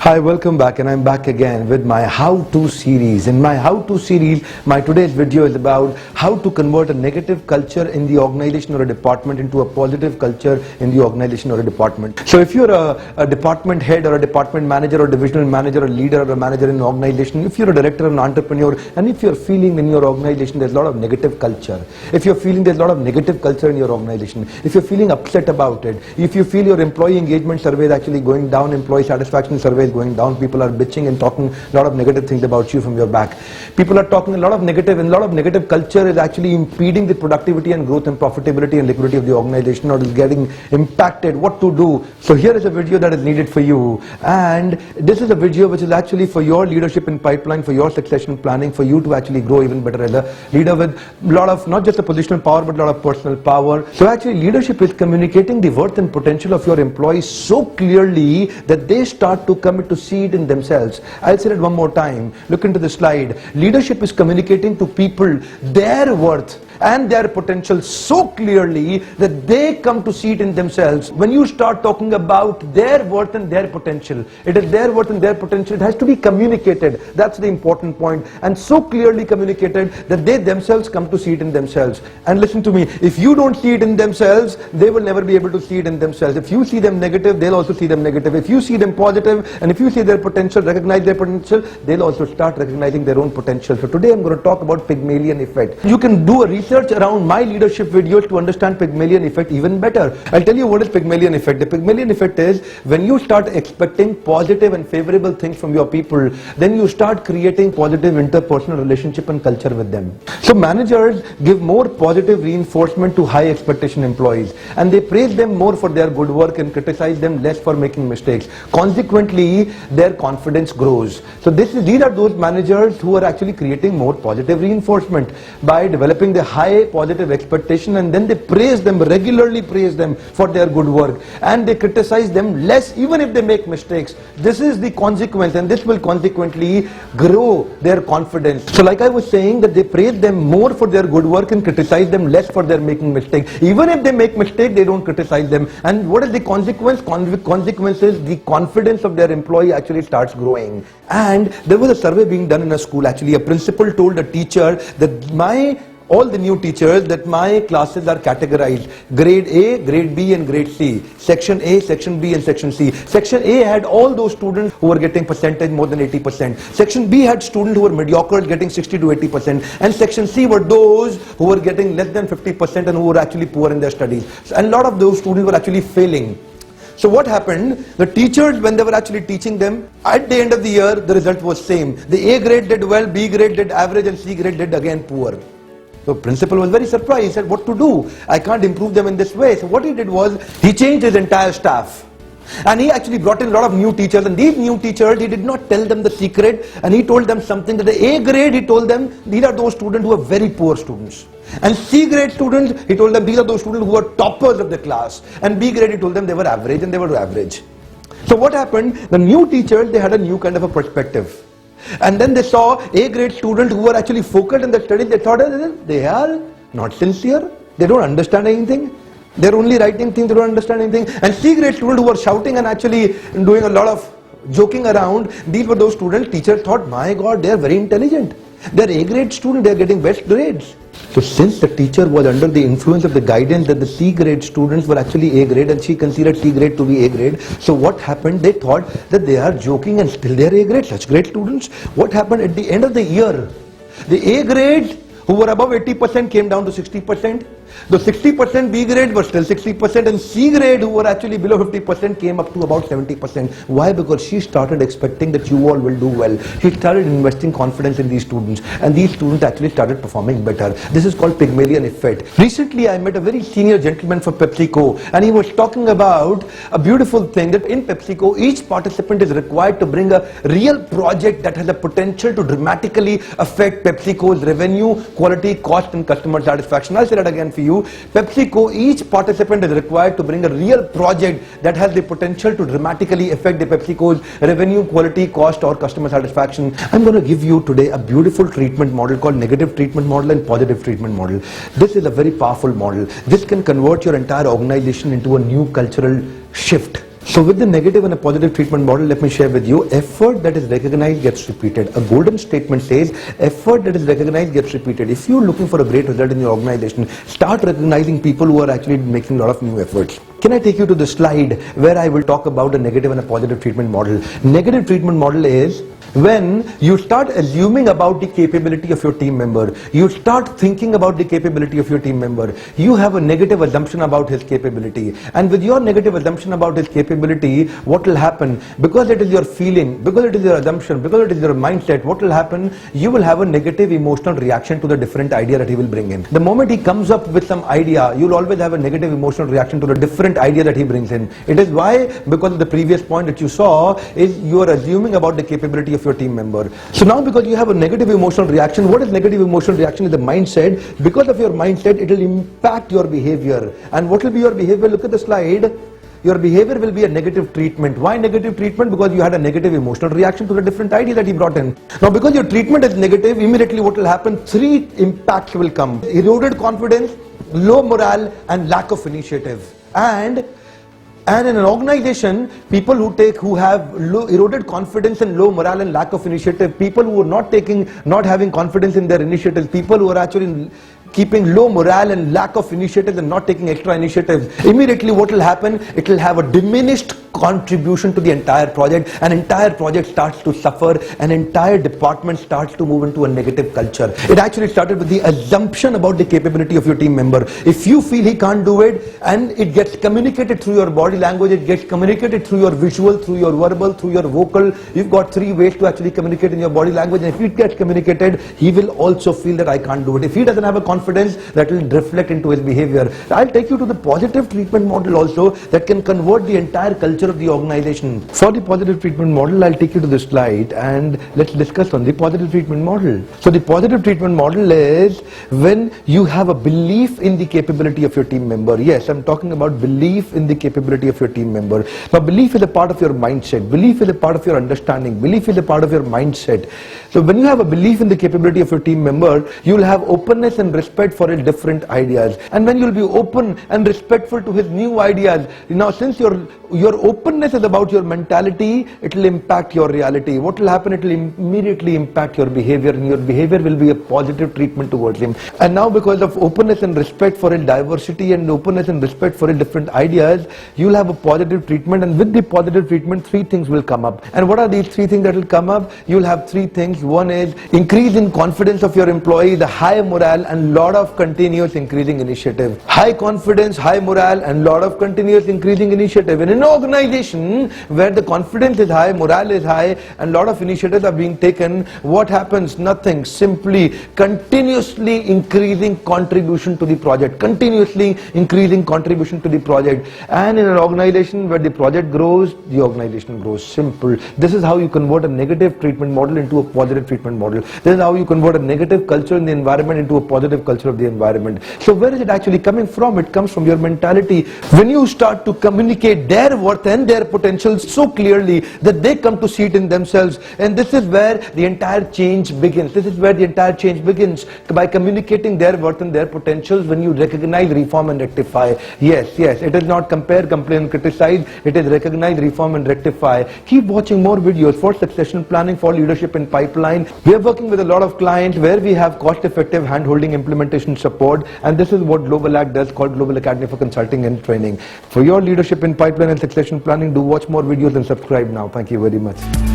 Hi, welcome back, and I'm back again with my how-to series. In my how-to series, my today's video is about how to convert a negative culture in the organization or a department into a positive culture in the organization or a department. So if you're a department head or a department manager or divisional manager or leader or a manager in an organization, if you're a director or an entrepreneur, and if you're feeling in your organization there's a lot of negative culture, if you're feeling there's a lot of negative culture in your organization, if you're feeling upset about it, if you feel your employee engagement survey is actually going down, employee satisfaction survey is going down, people are bitching and talking a lot of negative things about you from your back. People are talking a lot of negative, and a lot of negative culture is actually impeding the productivity and growth and profitability and liquidity of the organization, or is getting impacted. What to do? So here is a video that is needed for you, and this is a video which is actually for your leadership in pipeline, for your succession planning, for you to actually grow even better as a leader with a lot of not just a positional power but a lot of personal power. So actually leadership is communicating the worth and potential of your employees so clearly that they start to commit to see it in themselves. I'll say it one more time. Look into the slide. Leadership is communicating to people their worth and their potential so clearly that they come to see it in themselves. When you start talking about their worth and their potential, it is their worth and their potential. It has to be communicated. That's the important point. And so clearly communicated that they themselves come to see it in themselves. And listen to me, if you don't see it in themselves, they will never be able to see it in themselves. If you see them negative, they'll also see them negative. If you see them positive, and if you see their potential, recognize their potential, they'll also start recognizing their own potential. So today I'm going to talk about Pygmalion effect. You can do a research around my leadership videos to understand Pygmalion effect even better. I'll tell you what is Pygmalion effect. The Pygmalion effect is when you start expecting positive and favorable things from your people, then you start creating positive interpersonal relationship and culture with them. So managers give more positive reinforcement to high expectation employees, and they praise them more for their good work and criticize them less for making mistakes. Consequently, their confidence grows. So these are those managers who are actually creating more positive reinforcement by developing the high positive expectation, and then they praise them, regularly praise them for their good work, and they criticize them less even if they make mistakes. This is the consequence, and this will consequently grow their confidence. So like I was saying, that they praise them more for their good work and criticize them less for their making mistakes. Even if they make mistakes, they don't criticize them. And what is the consequence? Consequence is the confidence of their employee actually starts growing. And there was a survey being done in a school. Actually, a principal told a teacher that all the new teachers, that my classes are categorized grade A, grade B and grade C. Section A, section B and section C. Section A had all those students who were getting percentage more than 80%. Section B had students who were mediocre, getting 60 to 80%. And section C were those who were getting less than 50% and who were actually poor in their studies. And a lot of those students were actually failing. So what happened? The teachers, when they were actually teaching them, at the end of the year, the result was same. The A grade did well, B grade did average, and C grade did again poor. So principal was very surprised. He said, what to do? I can't improve them in this way. So what he did was, he changed his entire staff. And he actually brought in a lot of new teachers, and these new teachers, he did not tell them the secret, and he told them something that the A grade, he told them, these are those students who are very poor students. And C grade students, he told them, these are those students who are toppers of the class. And B grade, he told them they were average, and they were average. So what happened? The new teachers, they had a new kind of a perspective. And then they saw A grade students who were actually focused in their studies. They thought they are not sincere. They don't understand anything. They're only writing things, they don't understand anything. And C grade students who were shouting and actually doing a lot of joking around, these were those students, teachers thought, my God, they're very intelligent. They're A grade students, they're getting best grades. So since the teacher was under the influence of the guidance that the C grade students were actually A grade, and she considered C grade to be A grade, so what happened? They thought that they are joking and still they are A grade, such great students. What happened at the end of the year? The A grades who were above 80% came down to 60%. The 60% B grade were still 60%, and C grade who were actually below 50% came up to about 70%. Why? Because she started expecting that you all will do well. She started investing confidence in these students, and these students actually started performing better. This is called Pygmalion effect. Recently I met a very senior gentleman for PepsiCo, and he was talking about a beautiful thing, that in PepsiCo each participant is required to bring a real project that has a potential to dramatically affect PepsiCo's revenue, quality, cost and customer satisfaction. I'll say that again for you. PepsiCo, each participant is required to bring a real project that has the potential to dramatically affect the PepsiCo's revenue, quality, cost or customer satisfaction. I'm going to give you today a beautiful treatment model called negative treatment model and positive treatment model. This is a very powerful model. This can convert your entire organization into a new cultural shift. So with the negative and a positive treatment model, let me share with you, effort that is recognized gets repeated. A golden statement says, effort that is recognized gets repeated. If you're looking for a great result in your organization, start recognizing people who are actually making a lot of new efforts. Can I take you to the slide where I will talk about a negative and a positive treatment model? Negative treatment model is when you start assuming about the capability of your team member, you start thinking about the capability of your team member, you have a negative assumption about his capability, and with your negative assumption about his capability, what will happen? Because it is your feeling, because it is your assumption, because it is your mindset, what will happen? You will have a negative emotional reaction to the different idea that he will bring in. The moment he comes up with some idea, you will always have a negative emotional reaction to the different idea that he brings in. It is why, because of the previous point that you saw, is you are assuming about the capability of your team member. So now because you have a negative emotional reaction, what is negative emotional reaction? Is the mindset. Because of your mindset, it will impact your behavior. And what will be your behavior? Look at the slide. Your behavior will be a negative treatment. Why negative treatment? Because you had a negative emotional reaction to the different idea that he brought in. Now because your treatment is negative, immediately what will happen? 3 impacts will come. Eroded confidence, low morale, and lack of initiative. And in an organization, people who have eroded confidence and low morale and lack of initiative, people who are not having confidence in their initiatives, people who are actually keeping low morale and lack of initiative and not taking extra initiatives, immediately what will happen? It will have a diminished contribution to the entire project. An entire project starts to suffer, an entire department starts to move into a negative culture. It actually started with the assumption about the capability of your team member. If you feel he can't do it, and it gets communicated through your body language, it gets communicated through your visual, through your verbal, through your vocal. You've got 3 ways to actually communicate in your body language, and if it gets communicated, he will also feel that I can't do it. If he doesn't have a confidence, that will reflect into his behavior. I'll take you to the positive treatment model also that can convert the entire culture of the organization. For the positive treatment model, I'll take you to the slide and let's discuss on the positive treatment model. So the positive treatment model is when you have a belief in the capability of your team member. Yes, I'm talking about belief in the capability of your team member. Now belief is a part of your mindset. Belief is a part of your understanding. Belief is a part of your mindset. So when you have a belief in the capability of your team member, you will have openness and respect for his different ideas. And when you will be open and respectful to his new ideas, now since your openness is about your mentality, it will impact your reality. What will happen? It will immediately impact your behavior, and your behavior will be a positive treatment towards him. And now because of openness and respect for his diversity and openness and respect for his different ideas, you will have a positive treatment, and with the positive treatment, 3 things will come up. And what are these 3 things that will come up? You will have 3 things. One is increase in confidence of your employee, the high morale and lot of continuous increasing initiative. High confidence, high morale and lot of continuous increasing initiative. In an organization where the confidence is high, morale is high and lot of initiatives are being taken, what happens? Nothing. Simply continuously increasing contribution to the project. Continuously increasing contribution to the project. And in an organization where the project grows, the organization grows. Simple. This is how you convert a negative treatment model into a positive treatment model. This is how you convert a negative culture in the environment into a positive culture of the environment. So where is it actually coming from? It comes from your mentality. When you start to communicate their worth and their potentials so clearly that they come to see it in themselves, and this is where the entire change begins. This is where the entire change begins, by communicating their worth and their potentials. When you recognize, reform and rectify. Yes, it is not compare, complain, criticize. It is recognize, reform and rectify. Keep watching more videos for succession planning, for leadership in pipeline. We are working with a lot of clients where we have cost-effective hand-holding implementation support, and this is what Global Act does, called Global Academy for Consulting and Training. For your leadership in pipeline and succession planning, do watch more videos and subscribe now. Thank you very much.